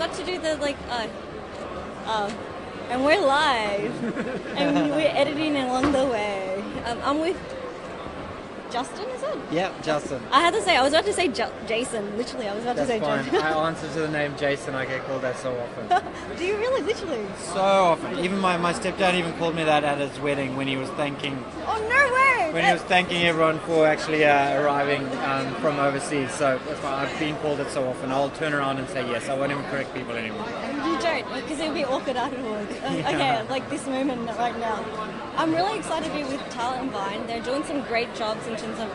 forgot to do the and we're live, and we're editing along the way. I'm with Justin, is it? Yeah, Justin. I was about to say Jason, literally. I was about That's to say fine. Jason. I answer to the name Jason. I get called that so often. Do you really, literally? So often. Even my stepdad even called me that at his wedding when he was thanking. Oh, no way! When he was thanking everyone for actually arriving from overseas. So that's why I've been called it so often. I'll turn around and say yes. I won't even correct people anymore. You don't, because it'll be awkward afterwards. Okay, like this moment right now. I'm really excited to be with TalentVine. They're doing some great jobs in terms of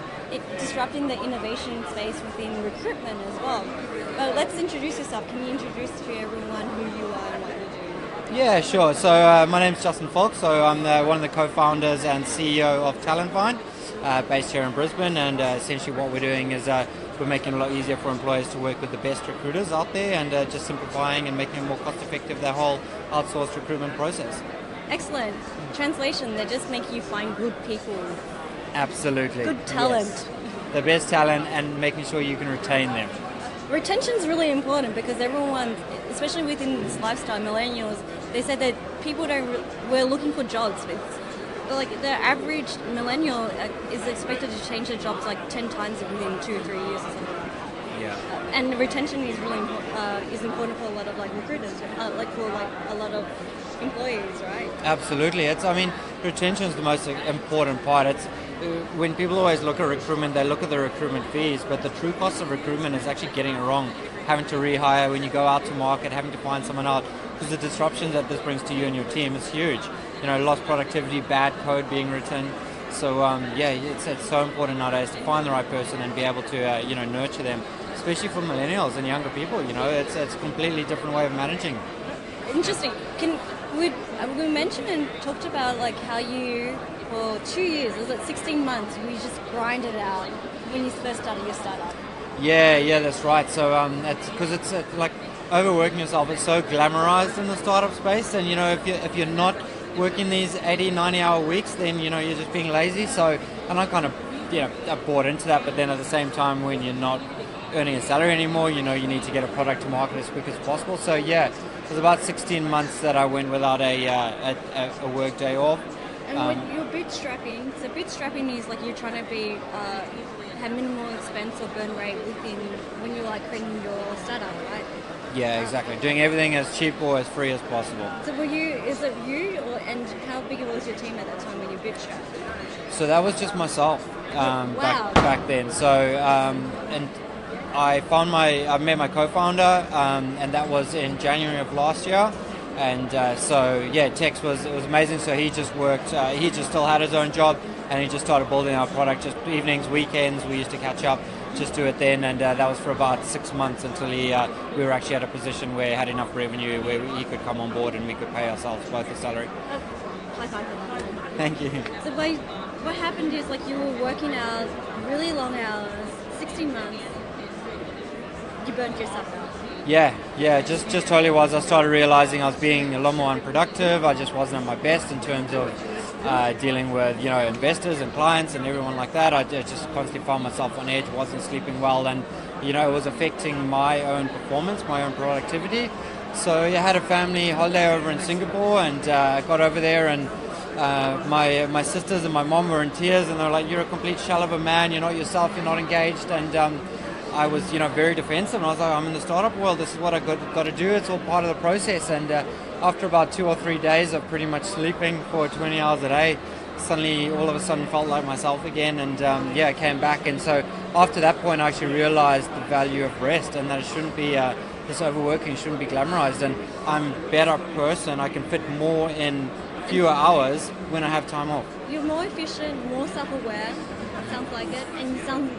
disrupting the innovation space within recruitment as well. But let's introduce yourself. Can you introduce to everyone who you are and what you do? Yeah, sure. So my name's Justin Falk. So I'm one of the co-founders and CEO of TalentVine, based here in Brisbane. And essentially what we're doing is we're making it a lot easier for employers to work with the best recruiters out there, and just simplifying and making it more cost-effective, the whole outsourced recruitment process. Excellent. Translation, they just make you find good people. Absolutely. Good talent. Yes. The best talent, and making sure you can retain them. Retention is really important because everyone, especially within this lifestyle, millennials, they said that people we're looking for jobs. Like the average millennial is expected to change their jobs like 10 times within 2 or 3 years or something. Yeah. And retention is really important for a lot of like recruiters, like for like a lot of employees, right? Absolutely. Retention is the most important part. It's when people always look at recruitment, they look at the recruitment fees, but the true cost of recruitment is actually getting it wrong. Having to rehire when you go out to market, having to find someone out, because the disruption that this brings to you and your team is huge. Lost productivity, bad code being written. So it's so important nowadays to find the right person and be able to nurture them, especially for millennials and younger people. It's a completely different way of managing. Interesting. We mentioned and talked about like how you, for 2 years, was it 16 months, you just grinded it out when you first started your startup? Yeah, that's right. So it's because it's like overworking yourself. It's so glamorized in the startup space, and if you're not working these 80, 90-hour weeks, then you're just being lazy. So, and I kind of I bought into that, but then at the same time, when you're not earning a salary anymore, you need to get a product to market as quick as possible. So yeah, it was about 16 months that I went without a work day off. And when you're bootstrapping, so bootstrapping is like you're trying to have minimal expense or burn rate when you're like creating your startup, right? Yeah, exactly. Doing everything as cheap or as free as possible. So and how big was your team at that time when you bootstrapped? So that was just myself wow. back then. So and I met my co-founder, and that was in January of last year. And Tex was amazing. So he just worked. He just still had his own job, and he just started building our product. Just evenings, weekends, we used to catch up, just do it then. And that was for about 6 months until we were actually at a position where he had enough revenue where he could come on board and we could pay ourselves both a salary. High five for that. Thank you. So what happened is like you were working hours, really long hours, 16 months. You burned yourself out. Yeah, just totally was. I started realizing I was being a lot more unproductive. I just wasn't at my best in terms of dealing with investors and clients and everyone like that. I just constantly found myself on edge, wasn't sleeping well, and it was affecting my own performance, my own productivity. So I had a family holiday over in Singapore, and I got over there, and my sisters and my mom were in tears, and they were like, "You're a complete shell of a man. You're not yourself. You're not engaged." And I was, very defensive, and I was like, I'm in the startup world. This is what I got to do. It's all part of the process. And after about 2 or 3 days of pretty much sleeping for 20 hours a day, suddenly, all of a sudden, felt like myself again. And I came back. And so after that point, I actually realized the value of rest, and that it shouldn't be this overworking shouldn't be glamorized. And I'm a better person. I can fit more in fewer hours when I have time off. You're more efficient, more self-aware. Sounds like it, and you sound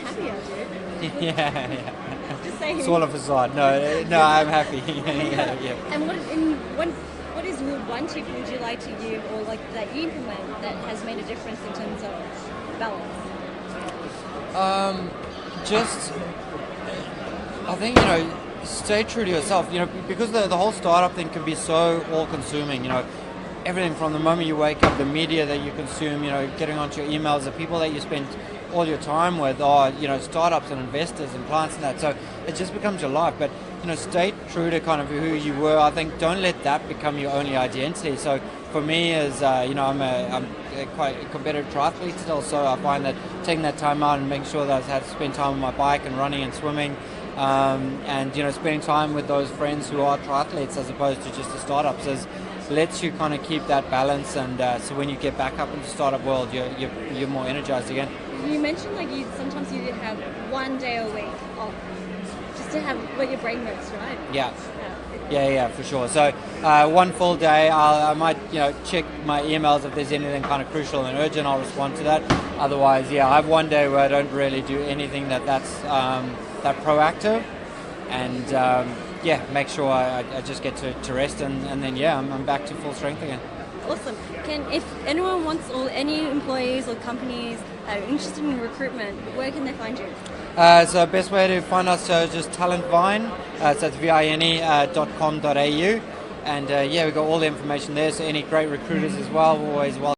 happier, dude. Yeah. Just saying. It's all a facade. No, I'm happy. yeah. And what is one tip would you like to give, or like that you implement that has made a difference in terms of balance? I think stay true to yourself. Because the whole startup thing can be so all-consuming. Everything from the moment you wake up, the media that you consume, getting onto your emails, the people that you spend all your time with are, startups and investors and clients and that. So it just becomes your life. But stay true to kind of who you were. I think don't let that become your only identity. So for me, as I'm quite a competitive triathlete still, so I find that taking that time out and making sure that I had to spend time on my bike and running and swimming, and spending time with those friends who are triathletes as opposed to just the startups lets you kind of keep that balance, and so when you get back up into the startup world, you're more energized again. You mentioned sometimes you have 1 day a week off just to have what your brain works, right? Yeah, for sure. So one full day, I might check my emails if there's anything kind of crucial and urgent. I'll respond to that. Otherwise, I have 1 day where I don't really do anything that's that proactive, and make sure I just get to rest, and then I'm back to full strength again. Awesome. If anyone wants, or any employees or companies are interested in recruitment, where can they find you? So best way to find us is just TalentVine, so it's vine.com.au, and we've got all the information there, so any great recruiters as well, we're always welcome.